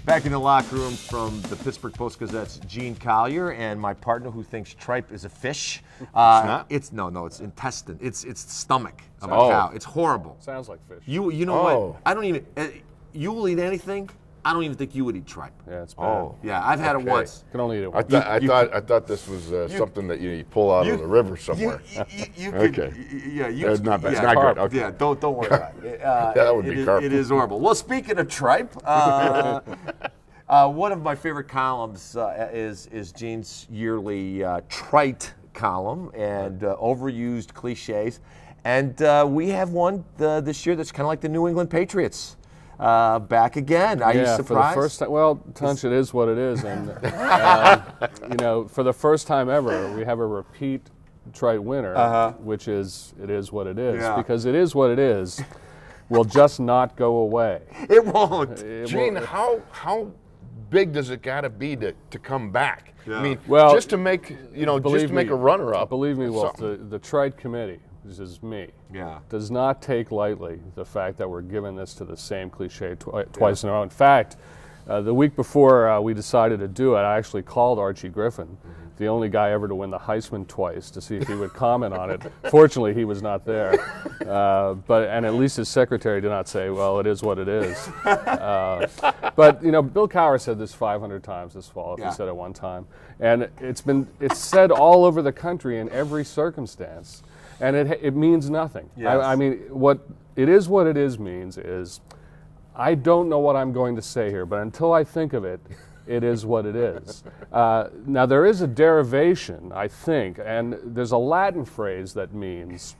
Back in the locker room from the Pittsburgh Post-Gazette's Gene Collier and my partner who thinks tripe is a fish. It's not? It's intestine. It's the stomach of a cow. It's horrible. Sounds like fish. You know what? I don't even. You will eat anything. I don't even think you would eat tripe. Yeah, it's bad. Oh, yeah, I've had it once. Can only eat it once. I thought this was something that you pull out of the river somewhere. You okay. Yeah, it's not bad. It's not good. Okay. Yeah, don't worry about it. That would be carp. It is horrible. Well, speaking of tripe, one of my favorite columns is Gene's yearly Trite column and overused cliches, and we have one this year that's kind of like the New England Patriots. Back again. Are you surprised? For the first time. Well, Tunch, it is what it is, and you know, for the first time ever, we have a repeat Trite winner, which is it is what it is, because it is what it is will just not go away. It won't. Gene, how big does it got to be to come back? Yeah. I mean, well, just to make a runner-up. Believe me, Wolf, the Trite committee, this is me, does not take lightly the fact that we're giving this to the same cliche twice in a row. In fact, the week before we decided to do it, I actually called Archie Griffin, the only guy ever to win the Heisman twice, to see if he would comment on it. Fortunately, he was not there. And at least his secretary did not say, well, it is what it is. But, you know, Bill Cowher said this 500 times this fall, if he said it one time. And it's said all over the country in every circumstance. And it means nothing. Yes. I mean, what it is means is, I don't know what I'm going to say here, but until I think of it, it is what it is. Now, there is a derivation, I think, and there's a Latin phrase that means,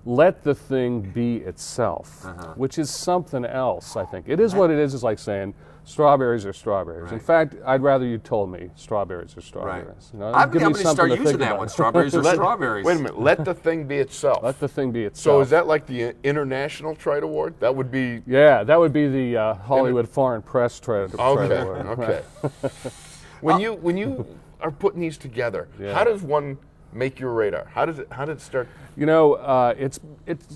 let the thing be itself, which is something else, I think. It is what it is like saying, strawberries are strawberries. Right. In fact, I'd rather you told me strawberries are strawberries. Right. You know, I'm going to start using that one. Strawberries are strawberries. Wait a minute. Let the thing be itself. Let the thing be itself. So is that like the International Trite Award? That would be... Yeah, that would be the Hollywood Foreign Press Trite Award. Okay. When you are putting these together, how does one make your radar? How did it start? You know, it's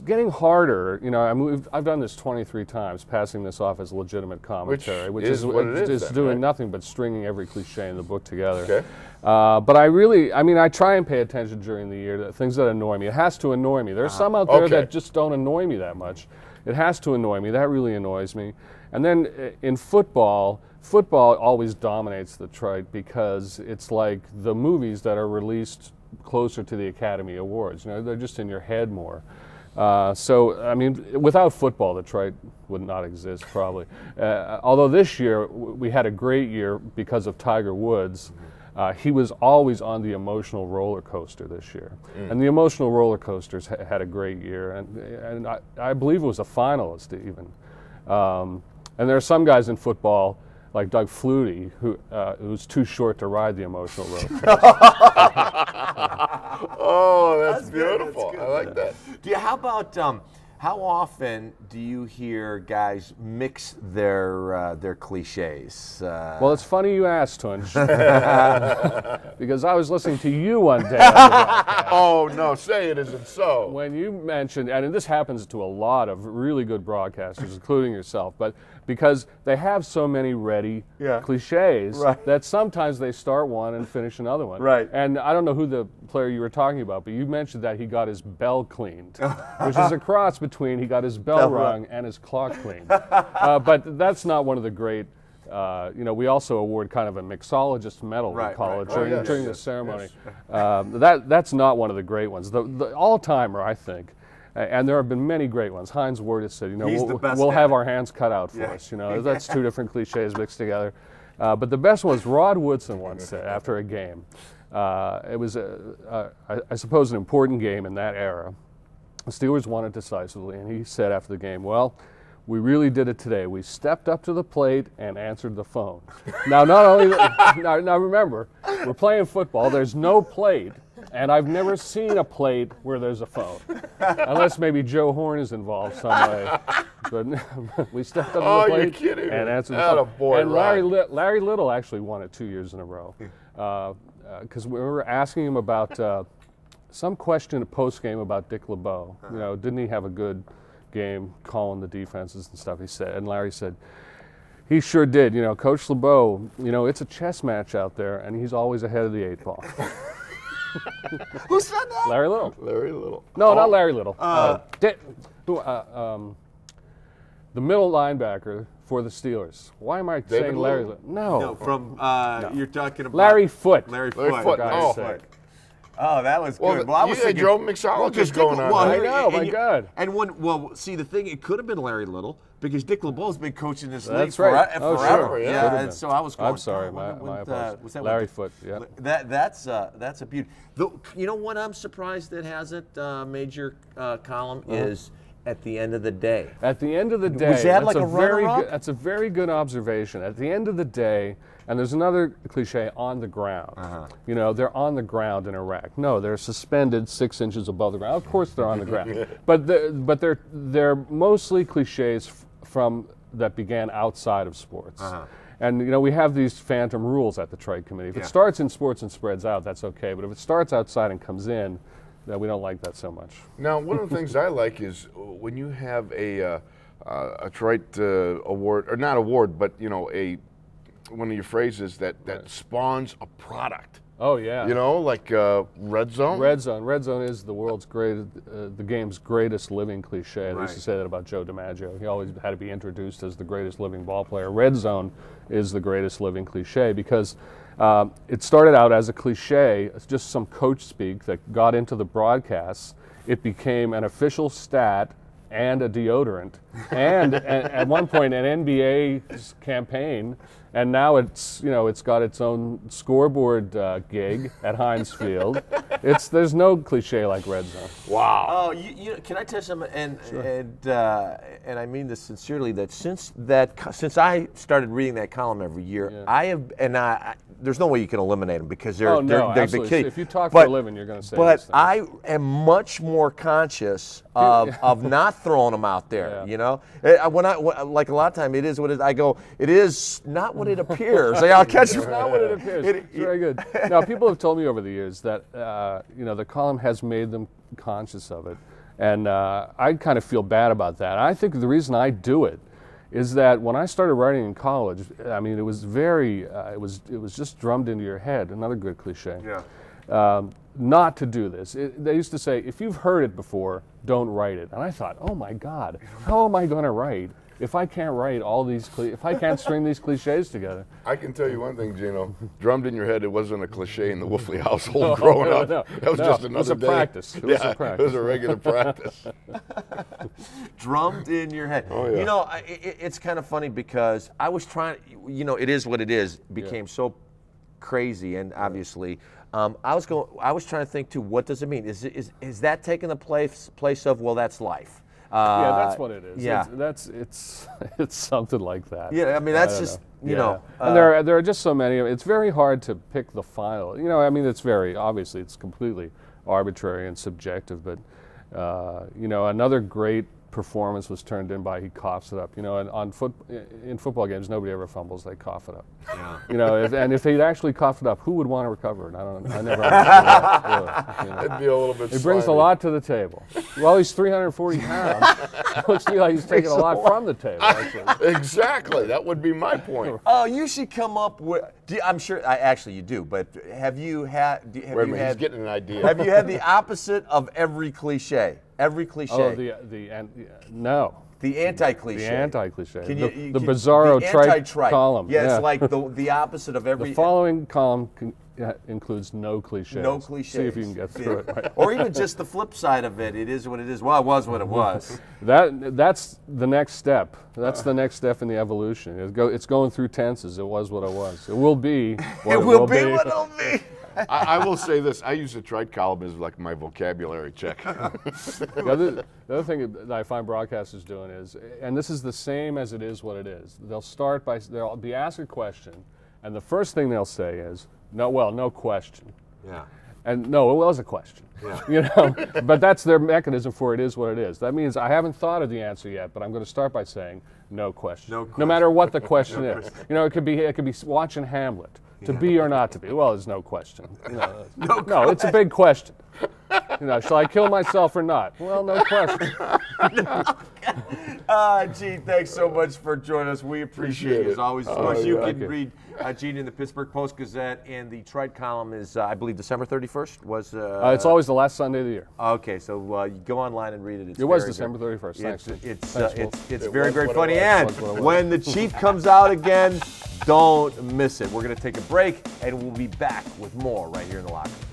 getting harder. You know, I've done this 23 times, passing this off as legitimate commentary, which is what it is. It's doing nothing but stringing every cliche in the book together. Okay. But I try and pay attention during the year to things that annoy me. It has to annoy me. There's some out there that just don't annoy me that much. It has to annoy me. That really annoys me. And then in football always dominates the Trite because it's like the movies that are released closer to the Academy Awards. You know, they're just in your head more. So, I mean, without football, the Trite would not exist, probably. Although this year, we had a great year because of Tiger Woods. He was always on the emotional roller coaster this year. And the emotional roller coasters had a great year. And I believe it was a finalist, even. And there are some guys in football, like Doug Flutie, who's too short to ride the emotional roller coaster. Oh, that's beautiful. That's I like that. How often do you hear guys mix their cliches? Well, it's funny you asked, Tunch, because I was listening to you one day on the broadcast. Oh, no, say it isn't so. When you mentioned, and this happens to a lot of really good broadcasters, including yourself, but because they have so many ready cliches that sometimes they start one and finish another one. Right. And I don't know who the player you were talking about, but you mentioned that he got his bell cleaned, which is a cross between he got his bell rung and his clock cleaned. But that's not one of the great, you know, we also award kind of a mixologist medal, we call it, during the ceremony. Yes. That's not one of the great ones. The all-timer, I think, and there have been many great ones. Heinz Ward has said, you know, we'll have our hands cut out for us. You know, that's two different cliches mixed together. But the best one was Rod Woodson once said after a game. It was, I suppose, an important game in that era. The Steelers won it decisively, and he said after the game, well, we really did it today. We stepped up to the plate and answered the phone. Now, not only now remember, we're playing football. There's no plate, and I've never seen a plate where there's a phone, unless maybe Joe Horn is involved some way. But we stepped up to the plate and answered the phone. And Larry Little actually won it 2 years in a row, because we were asking him about some question post-game about Dick LeBeau. You know, didn't he have a good game calling the defenses and stuff? He said, and Larry said, He sure did. Coach LeBeau, it's a chess match out there, and he's always ahead of the 8 ball. Who said that? Larry Little. Larry Little. No, not Larry Little. The middle linebacker for the Steelers. Why am I saying Larry Little? No, from you're talking about Larry Foote. Larry Foote. Foote. Oh. Oh, that was Well, good. Well, I was thinking Joe McSologist going on. I know, my God. And see, the thing, it could have been Larry Little because Dick LeBeau's been coaching this league That's right. forever. Sure. Yeah, and so I was going. I'm sorry, my apologies. Was that Larry Foote, yeah. That's a beauty. You know what I'm surprised that hasn't made your column is at the end of the day. At the end of the day, Was that like a runner-up? that's a very good observation. At the end of the day, and there's another cliche, on the ground. They're on the ground in Iraq. No, they're suspended 6 inches above the ground. Of course they're on the ground. But they're mostly cliches from that began outside of sports. And we have these phantom rules at the Trite Committee. If it starts in sports and spreads out, that's okay. But if it starts outside and comes in, we don't like that so much. Now, one of the things I like is when you have a Trite award, or not award, but one of your phrases that spawns a product. Oh yeah. Like Red Zone. Red Zone is the world's the game's greatest living cliche. They used to say that about Joe DiMaggio. He always had to be introduced as the greatest living ball player. Red Zone is the greatest living cliche because it started out as a cliche, just some coach speak that got into the broadcasts. It became an official stat and a deodorant, and at one point an NBA campaign, and now it's got its own scoreboard gig at Heinz Field. There's no cliche like Red Zone. Wow. Oh, can I tell you something? And I mean this sincerely. That since I started reading that column every year, I have there's no way you can eliminate them because they're absolutely. the key. If you talk for a living, you're going to say. But I am much more conscious of not throwing them out there. When like a lot of time, it is what it is. I go, it is not what it appears. I'll catch It's not what it appears. It's very good. Now, people have told me over the years that the column has made them conscious of it, and I kind of feel bad about that. I think the reason I do it is that when I started writing in college, I mean, it was it was just drummed into your head. Another good cliche. Yeah. Not to do this. They used to say, if you've heard it before, don't write it. And I thought, oh my God, how am I going to write if I can't write all these, if I can't string these cliches together? I can tell you one thing, Gino. Drummed in your head, it wasn't a cliche in the Wolfley household growing up. That was just another day. Practice. It was a practice. It was a regular practice. Drummed in your head. Oh, yeah. It's kind of funny because I was trying, it is what it is, became so crazy, and obviously, I was trying to think too, what does it mean? Is that taking the place of, well, that's life? Yeah, that's what it is. Yeah. It's something like that. Yeah, I mean, that's just, you know. And there are just so many. It's very hard to pick the final. I mean, obviously, it's completely arbitrary and subjective, but, another great performance was turned in by he coughs it up. And in football games, nobody ever fumbles; they cough it up. Yeah. If they'd actually coughed it up, who would want to recover it? I never understood that. It'd be a little bit. It brings a lot to the table. Well, he's 340 pounds. It looks to me like he's taking a lot from the table. Actually. Exactly. That would be my point. Oh, you should come up with. I'm sure. Actually, you do. But have you had? Wait a minute. He's getting an idea. Have you had the opposite of every cliche? Every cliche. Oh, no. The anti-cliche. The anti-cliche. The bizarro Trite column. Yeah, it's like the opposite of every. The following column includes no cliches. No cliches. See if you can get through it. Right. Or even just the flip side of it. It is what it is. Well, it was what it was. That's the next step. That's the next step in the evolution. It's going through tenses. It was what it was. It will be what it will be. What it'll be. I will say this. I use the Trite column as like my vocabulary check. The other thing that I find broadcasters doing is, and this is the same as it is what it is, they'll be asked a question, and the first thing they'll say is, no question. Yeah. And no, it was a question. Yeah. But that's their mechanism for it is what it is. That means I haven't thought of the answer yet, but I'm going to start by saying no question. No matter what the question is. It could be watching Hamlet. To be or not to be? Well, there's no question. No, it's a big question. Shall I kill myself or not? Well, no question. Gene, thanks so much for joining us. We appreciate it as always. Of course, you can read Gene in the Pittsburgh Post-Gazette, and the Trite column is, I believe, December 31st was. It's always the last Sunday of the year. Okay, so you go online and read it. It was December 31st. Thanks. It's very, very funny. And when the Chief comes out again, don't miss it. We're going to take a break, and we'll be back with more right here in the locker room.